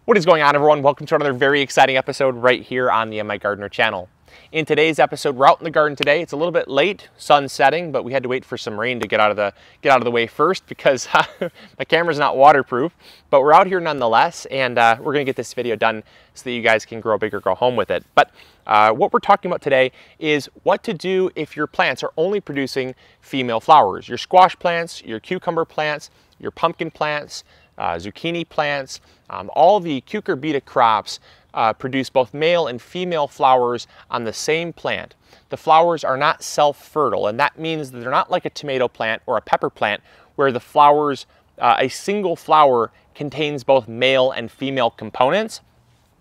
What is going on, everyone? Welcome to another very exciting episode right here on the MIgardener channel. In today's episode, we're out in the garden today. It's a little bit late, sun setting, but we had to wait for some rain to get out of the way first because my camera's not waterproof. But we're out here nonetheless, and we're gonna get this video done so that you guys can grow big or go home with it. But what we're talking about today is what to do if your plants are only producing female flowers. Your squash plants, your cucumber plants, your pumpkin plants, zucchini plants, all the cucurbita crops produce both male and female flowers on the same plant. The flowers are not self-fertile, and that means that they're not like a tomato plant or a pepper plant where the flowers, a single flower contains both male and female components.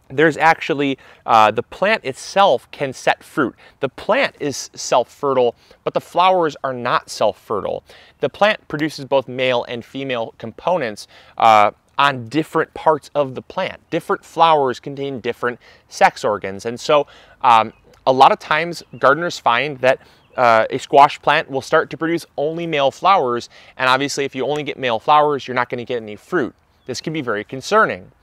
There's actually, the plant itself can set fruit. The plant is self-fertile, but the flowers are not self-fertile. The plant produces both male and female components on different parts of the plant. Different flowers contain different sex organs. And so a lot of times gardeners find that a squash plant will start to produce only male flowers. And obviously, if you only get male flowers, you're not going to get any fruit. This can be very concerning.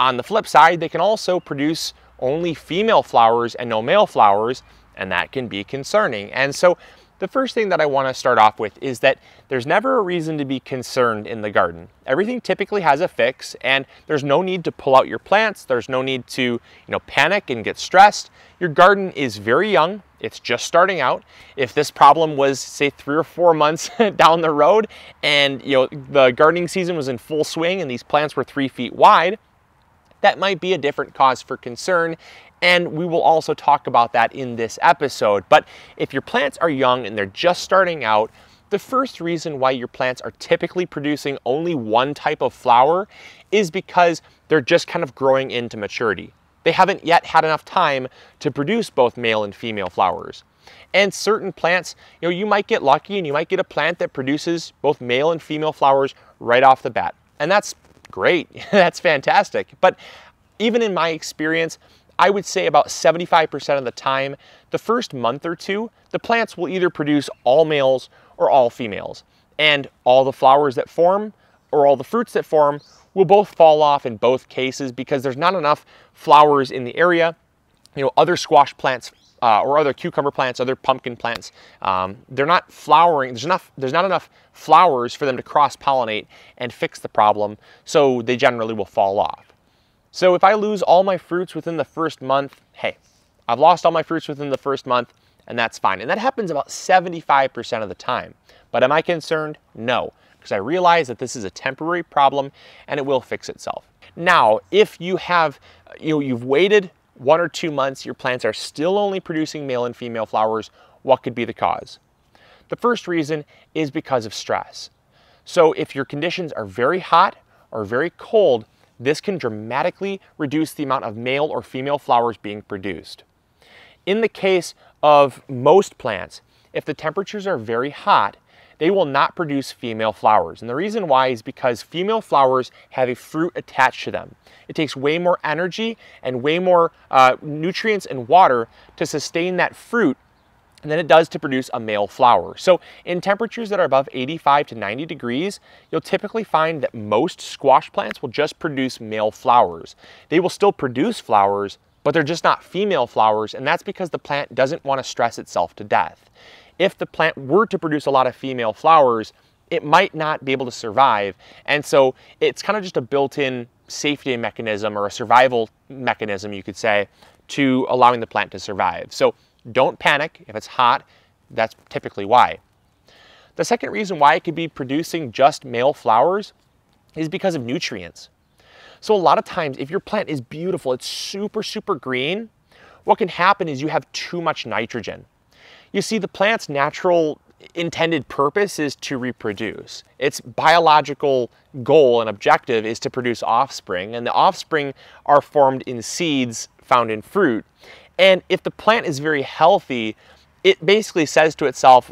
On the flip side, they can also produce only female flowers and no male flowers, and that can be concerning. And so the first thing that I want to start off with is that there's never a reason to be concerned in the garden. Everything typically has a fix, and there's no need to pull out your plants. There's no need to, panic and get stressed. Your garden is very young. It's just starting out. If this problem was, say, 3 or 4 months down the road and, the gardening season was in full swing and these plants were 3 feet wide, that might be a different cause for concern, and we will also talk about that in this episode. But if your plants are young and they're just starting out, the first reason why your plants are typically producing only one type of flower is because they're just kind of growing into maturity. They haven't yet had enough time to produce both male and female flowers. And certain plants, you might get lucky and you might get a plant that produces both male and female flowers right off the bat. And that's great, that's fantastic. But even in my experience, I would say about 75% of the time, the first month or two, the plants will either produce all males or all females. And all the flowers that form or all the fruits that form will both fall off in both cases because there's not enough flowers in the area. Other squash plants or other cucumber plants, other pumpkin plants, they're not flowering. There's not enough flowers for them to cross-pollinate and fix the problem, so they generally will fall off. So if I lose all my fruits within the first month, hey, I've lost all my fruits within the first month, and that's fine. And that happens about 75% of the time. But am I concerned? No, because I realize that this is a temporary problem and it will fix itself. Now, if you have, you've waited 1 or 2 months, your plants are still only producing male and female flowers, what could be the cause? The first reason is because of stress. So if your conditions are very hot or very cold, this can dramatically reduce the amount of male or female flowers being produced. In the case of most plants, if the temperatures are very hot, they will not produce female flowers. And the reason why is because female flowers have a fruit attached to them. It takes way more energy and way more nutrients and water to sustain that fruit than it does to produce a male flower. So in temperatures that are above 85 to 90 degrees, you'll typically find that most squash plants will just produce male flowers. They will still produce flowers, but they're just not female flowers, and that's because the plant doesn't want to stress itself to death. If the plant were to produce a lot of female flowers, it might not be able to survive. And so it's kind of just a built-in safety mechanism or a survival mechanism, you could say, to allowing the plant to survive. So don't panic. If it's hot, that's typically why. The second reason why it could be producing just male flowers is because of nutrients. So a lot of times, if your plant is beautiful, it's super, super green, what can happen is you have too much nitrogen. You see, the plant's natural intended purpose is to reproduce. Its biological goal and objective is to produce offspring, and the offspring are formed in seeds found in fruit. And if the plant is very healthy, it basically says to itself,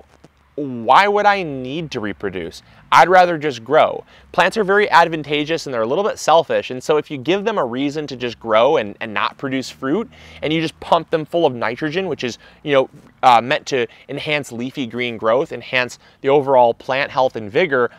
why would I need to reproduce? I'd rather just grow. Plants are very advantageous and they're a little bit selfish. And so if you give them a reason to just grow and not produce fruit, and you just pump them full of nitrogen, which is meant to enhance leafy green growth, enhance the overall plant health and vigor,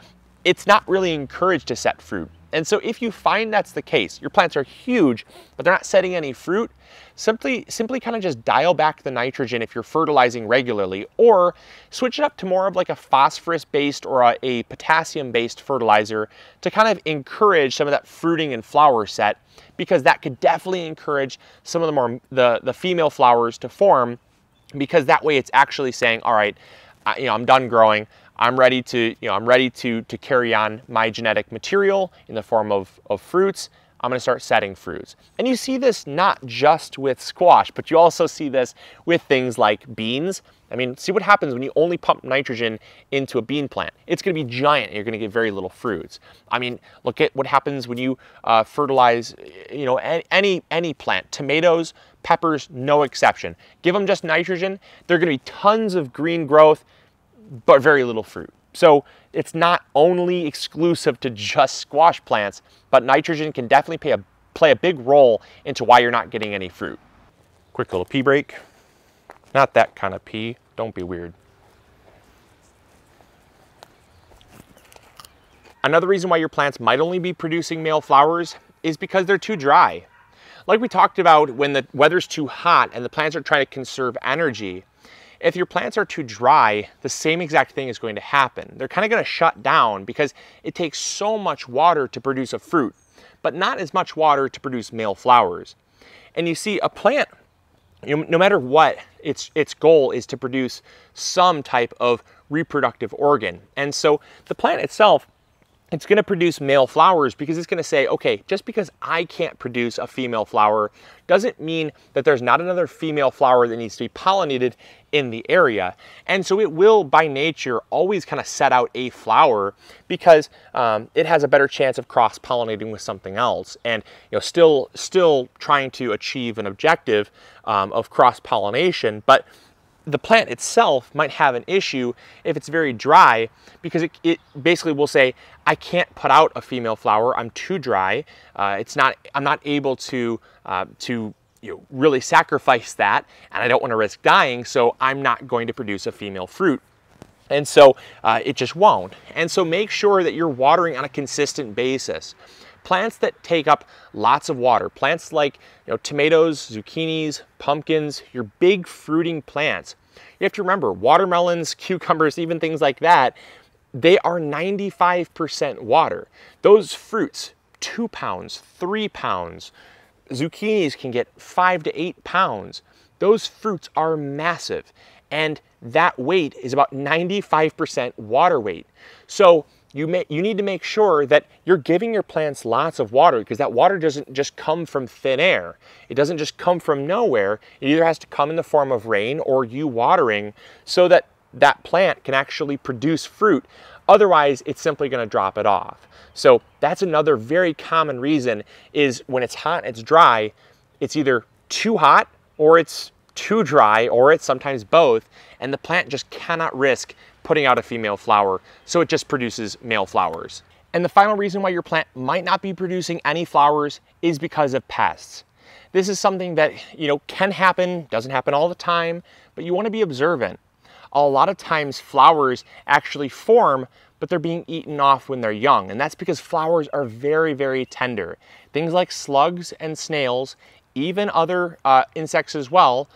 it's not really encouraged to set fruit. And so if you find that's the case, your plants are huge, but they're not setting any fruit, simply kind of just dial back the nitrogen if you're fertilizing regularly, or switch it up to more of like a phosphorus-based or a potassium-based fertilizer to kind of encourage some of that fruiting and flower set, because that could definitely encourage some of the female flowers to form, because that way it's actually saying, all right, I'm done growing. I'm ready to carry on my genetic material in the form of fruits. I'm going to start setting fruits. And you see this not just with squash, but you also see this with things like beans. I mean, see what happens when you only pump nitrogen into a bean plant. It's going to be giant and you're going to get very little fruits. I mean, look at what happens when you fertilize, any plant. Tomatoes, peppers, no exception. Give them just nitrogen, they're going to be tons of green growth, but very little fruit. So it's not only exclusive to just squash plants, but nitrogen can definitely play a big role into why you're not getting any fruit. Quick little pee break. Not that kind of pee, don't be weird. Another reason why your plants might only be producing male flowers is because they're too dry. Like we talked about, when the weather's too hot and the plants are trying to conserve energy, if your plants are too dry, the same exact thing is going to happen. They're kind of going to shut down because it takes so much water to produce a fruit, but not as much water to produce male flowers. And you see, a plant, no matter what, its goal is to produce some type of reproductive organ. And so the plant itself, it's going to produce male flowers because it's going to say, okay, just because I can't produce a female flower doesn't mean that there's not another female flower that needs to be pollinated in the area. And so it will, by nature, always kind of set out a flower because it has a better chance of cross-pollinating with something else, and still trying to achieve an objective of cross-pollination. But the plant itself might have an issue if it's very dry, because it basically will say, I can't put out a female flower, I'm too dry. I'm not able to really sacrifice that, and I don't want to risk dying, so I'm not going to produce a female fruit. And so it just won't. And so make sure that you're watering on a consistent basis. Plants that take up lots of water, plants like tomatoes, zucchinis, pumpkins, your big fruiting plants. You have to remember, watermelons, cucumbers, even things like that, they are 95% water. Those fruits, 2 pounds, 3 pounds. Zucchinis can get 5 to 8 pounds. Those fruits are massive, and that weight is about 95% water weight. So you need to make sure that you're giving your plants lots of water, because that water doesn't just come from thin air. It doesn't just come from nowhere. It either has to come in the form of rain or you watering, so that that plant can actually produce fruit. Otherwise, it's simply going to drop it off. So that's another very common reason, is when it's hot and it's dry, it's either too hot or it's too dry, or it's sometimes both, and the plant just cannot risk putting out a female flower, so it just produces male flowers. And the final reason why your plant might not be producing any flowers is because of pests. This is something that can happen, doesn't happen all the time, but you want to be observant. A lot of times flowers actually form, but they're being eaten off when they're young, and that's because flowers are very, very tender. Things like slugs and snails, even other insects as well,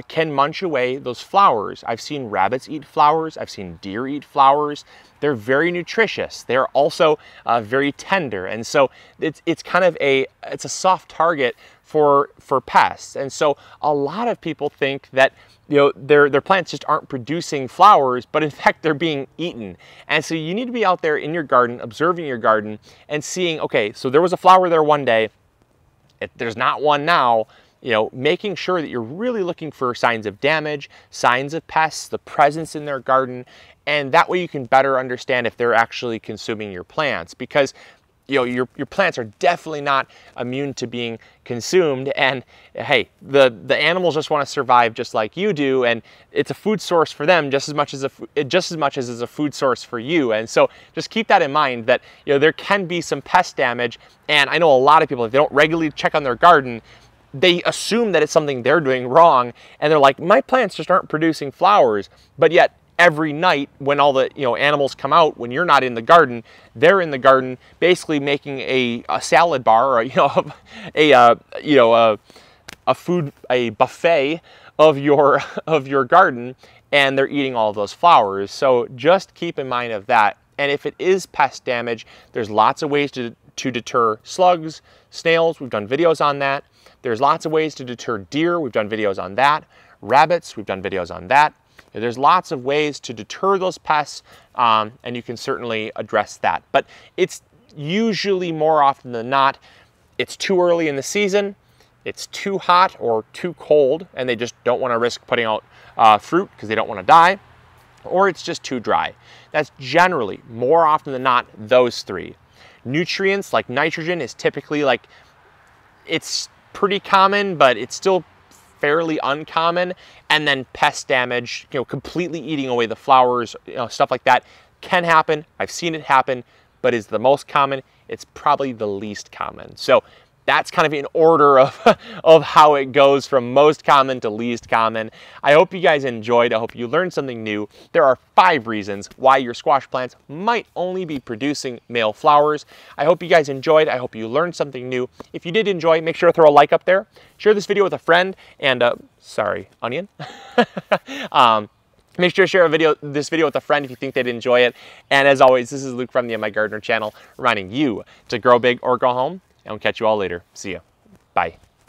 can munch away those flowers. I've seen rabbits eat flowers. I've seen deer eat flowers. They're very nutritious. They're also very tender, and so it's kind of a soft target for pests. And so a lot of people think that their plants just aren't producing flowers, but in fact they're being eaten. And so you need to be out there in your garden, observing your garden, and seeing, okay, so there was a flower there one day, there's not one now. Making sure that you're really looking for signs of damage, signs of pests, the presence in their garden, and that way you can better understand if they're actually consuming your plants, because your plants are definitely not immune to being consumed. And hey, the animals just want to survive just like you do, and it's a food source for them just as much as it's a food source for you. And so just keep that in mind, that there can be some pest damage. And I know a lot of people, if they don't regularly check on their garden, they assume that it's something they're doing wrong, and they're like, my plants just aren't producing flowers. But yet every night when all the animals come out, when you're not in the garden, they're in the garden basically making a salad bar, or a buffet of your garden, and they're eating all of those flowers. So just keep in mind of that. And if it is pest damage, there's lots of ways to deter slugs, snails. We've done videos on that. There's lots of ways to deter deer. We've done videos on that. Rabbits, we've done videos on that. There's lots of ways to deter those pests, and you can certainly address that. But it's usually, more often than not, it's too early in the season, it's too hot or too cold, and they just don't want to risk putting out fruit because they don't want to die, or it's just too dry. That's generally, more often than not, those three. Nutrients like nitrogen is typically it's pretty common, but it's still fairly uncommon. And then pest damage, completely eating away the flowers, stuff like that can happen. I've seen it happen, but is the most common. It's probably the least common. So that's kind of in order of how it goes from most common to least common. I hope you guys enjoyed. I hope you learned something new. There are 5 reasons why your squash plants might only be producing male flowers. I hope you guys enjoyed. I hope you learned something new. If you did enjoy, make sure to throw a like up there. Share this video with a friend, and sorry, onion. Make sure to share this video with a friend if you think they'd enjoy it. And as always, this is Luke from the MIgardener channel, reminding you to grow big or go home. And we'll catch you all later. See ya. Bye.